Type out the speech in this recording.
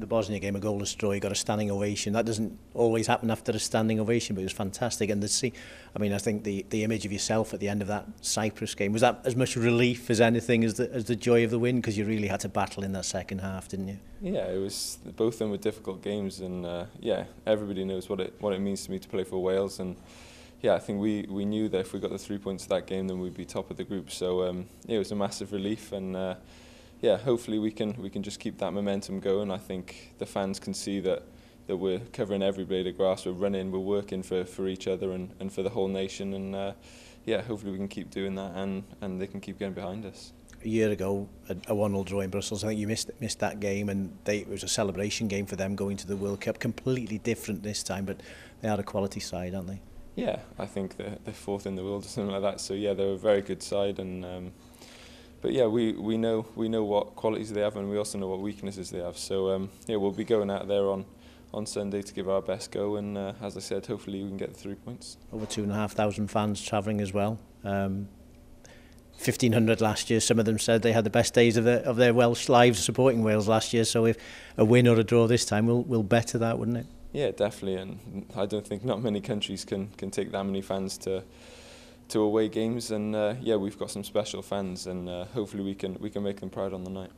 the Bosnia game, a goalless draw, you got a standing ovation. That doesn't always happen after a standing ovation, but it was fantastic. And I think the image of yourself at the end of that Cyprus game, was that as much relief as anything as the joy of the win? Because you really had to battle in that second half, didn't you? Yeah, it was, both of them were difficult games, and yeah, everybody knows what it means to me to play for Wales, and yeah, I think we knew that if we got the 3 points of that game, then we'd be top of the group. So yeah, it was a massive relief, and yeah, hopefully we can just keep that momentum going. I think the fans can see that we're covering every blade of grass, we're running, we're working for each other and for the whole nation, and yeah, hopefully we can keep doing that, and they can keep getting behind us. A year ago, a 1-0 draw in Brussels, I think you missed that game, and it was a celebration game for them going to the World Cup. Completely different this time, but they are a quality side, aren't they? Yeah, I think they're fourth in the world or something like that. So yeah, they're a very good side, and but yeah, we know what qualities they have, and we also know what weaknesses they have. So yeah, we'll be going out there on Sunday to give our best go, and as I said, hopefully we can get the 3 points. Over 2,500 fans travelling as well. 1,500 last year. Some of them said they had the best days of their Welsh lives supporting Wales last year. So if a win or a draw this time will better that, wouldn't it? Yeah, definitely, and I don't think not many countries can take that many fans to away games, and yeah, we've got some special fans, and hopefully we can make them proud on the night.